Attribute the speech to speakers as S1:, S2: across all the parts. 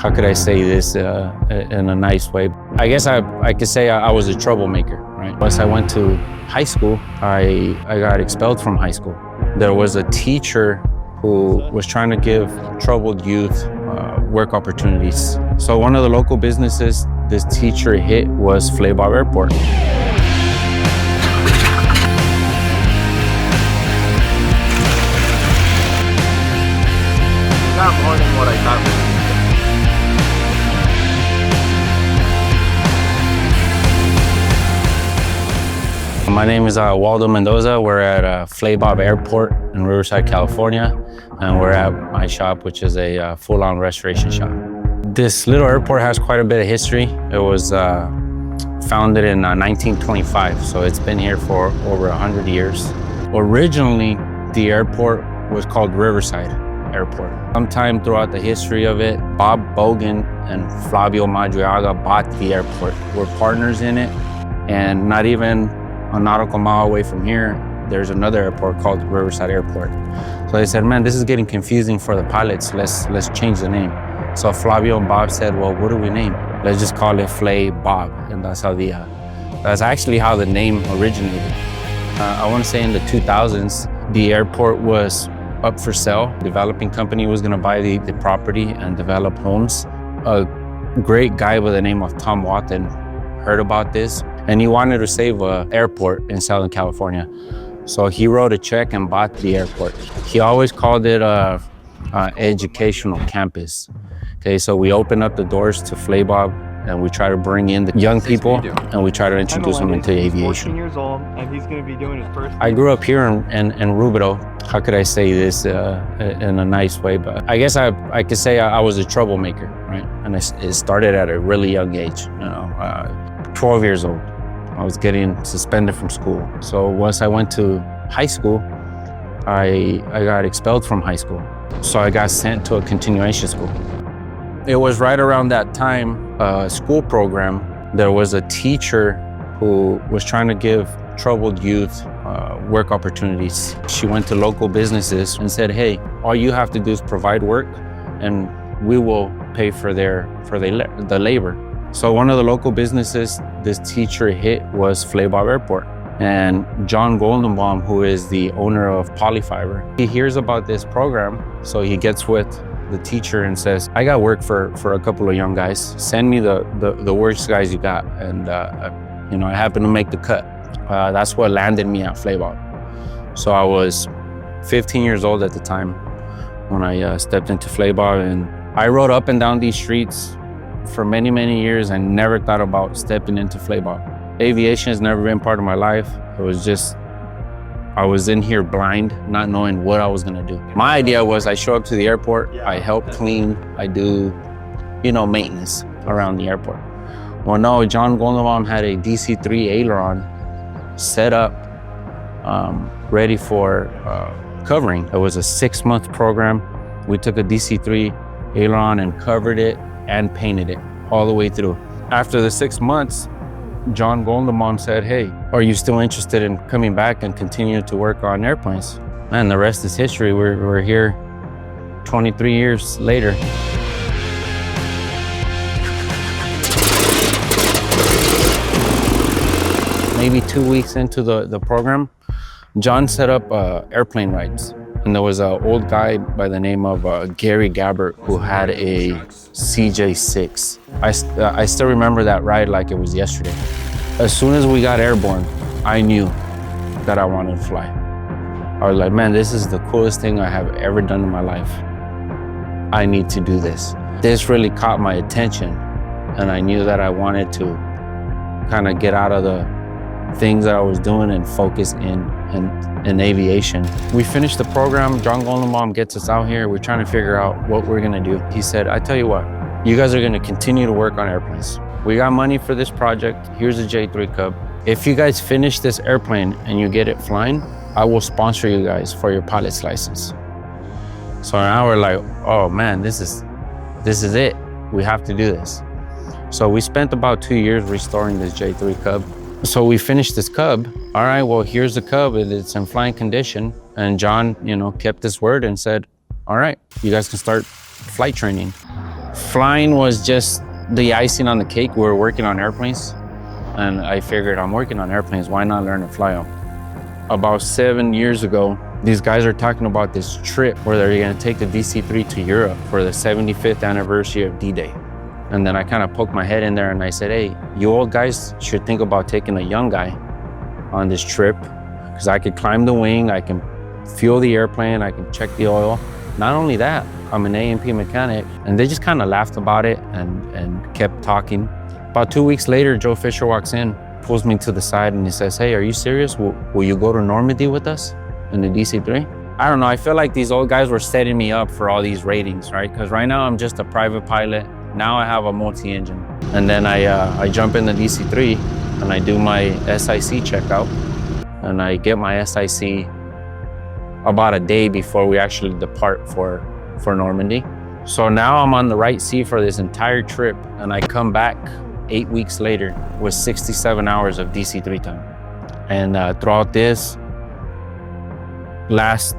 S1: how could I say this in a nice way? I guess I could say I was a troublemaker, right? Once I went to high school, I got expelled from high school. There was a teacher who was trying to give troubled youth work opportunities. So one of the local businesses this teacher hit was Flabob Airport.
S2: Not more than what I thought.
S1: My name is Waldo Mendoza. We're at Flabob Airport in Riverside, California, and we're at my shop, which is a full-on restoration shop. This little airport has quite a bit of history. It was founded in 1925, so it's been here for over 100 years. Originally, the airport was called Riverside Airport. Sometime throughout the history of it, Bob Bogan and Flavio Madriaga bought the airport. We're partners in it, and not even a nautical mile away from here, there's another airport called Riverside Airport. So they said, man, this is getting confusing for the pilots. Let's change the name. So Flavio and Bob said, well, what do we name? Let's just call it Flabob. And that's how that's actually how the name originated. I want to say in the 2000s, the airport was up for sale. A developing company was going to buy the property and develop homes. A great guy by the name of Tom Wathen heard about this, and he wanted to save an airport in Southern California. So he wrote a check and bought the airport. He always called it a educational campus. Okay, so we open up the doors to Flabob, and we try to bring in the young people, and we try to introduce them into aviation.
S2: 14 years old, and he's going to be doing his first.
S1: I grew up here in Rubidoux. How could I say this in a nice way? But I guess I could say I was a troublemaker, right? And it started at a really young age. 12 years old. I was getting suspended from school. So once I went to high school, I got expelled from high school. So I got sent to a continuation school. It was right around that time, school program, there was a teacher who was trying to give troubled youth work opportunities. She went to local businesses and said, hey, all you have to do is provide work and we will pay for the labor. So one of the local businesses this teacher hit was Flabob Airport. And John Goldenbaum, who is the owner of Polyfiber, he hears about this program, so he gets with the teacher and says, I got work for a couple of young guys. Send me the worst guys you got. And I happen to make the cut. That's what landed me at Flabob. So I was 15 years old at the time when I stepped into Flabob, and I rode up and down these streets for many, many years. I never thought about stepping into Flabob. Aviation has never been part of my life. I was in here blind, not knowing what I was gonna do. My idea was I show up to the airport, I help clean, I do, maintenance around the airport. Well, no, John Goldenbaum had a DC-3 aileron set up, ready for covering. It was a 6-month program. We took a DC-3 aileron and covered it and painted it all the way through. After the 6 months, John Goldenbaum said, hey, are you still interested in coming back and continuing to work on airplanes? And the rest is history. We're here 23 years later. Maybe 2 weeks into the program, John set up airplane rides. And there was an old guy by the name of Gary Gabbert who had a CJ6. I still remember that ride like it was yesterday. As soon as we got airborne, I knew that I wanted to fly. I was like, man, this is the coolest thing I have ever done in my life. I need to do this. This really caught my attention, and I knew that I wanted to kind of get out of the things that I was doing and focus in aviation. We finished the program. John Goldenbaum gets us out here. We're trying to figure out what we're gonna do. He said, I tell you what, you guys are gonna continue to work on airplanes. We got money for this project. Here's a J3 Cub. If you guys finish this airplane and you get it flying, I will sponsor you guys for your pilot's license. So now we're like, oh man, this is it. We have to do this. So we spent about 2 years restoring this J3 Cub. So we finished this Cub. All right, well, here's the Cub. It's in flying condition. And John, kept his word and said, all right, you guys can start flight training. Flying was just the icing on the cake. We were working on airplanes, and I figured I'm working on airplanes, why not learn to fly them? About 7 years ago, these guys are talking about this trip where they're gonna take the DC-3 to Europe for the 75th anniversary of D-Day. And then I kind of poked my head in there and I said, hey, you old guys should think about taking a young guy on this trip, because I could climb the wing, I can fuel the airplane, I can check the oil. Not only that, I'm an A&P mechanic. And they just kind of laughed about it and kept talking. About 2 weeks later, Joe Fisher walks in, pulls me to the side and he says, hey, are you serious? Will you go to Normandy with us in the DC-3? I don't know, I feel like these old guys were setting me up for all these ratings, right? Because right now I'm just a private pilot. Now I have a multi-engine. And then I jump in the DC-3 and I do my SIC checkout. And I get my SIC about a day before we actually depart for Normandy. So now I'm on the right seat for this entire trip, and I come back 8 weeks later with 67 hours of DC-3 time. And throughout this last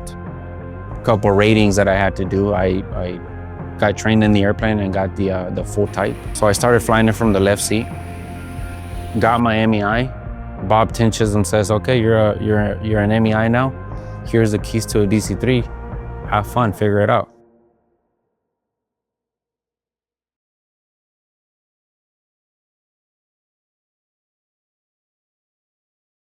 S1: couple ratings that I had to do, I got trained in the airplane and got the full type. So I started flying it from the left seat, got my MEI. Bob tinches and says, okay, you're an MEI now. Here's the keys to a DC-3. Have fun, figure it out.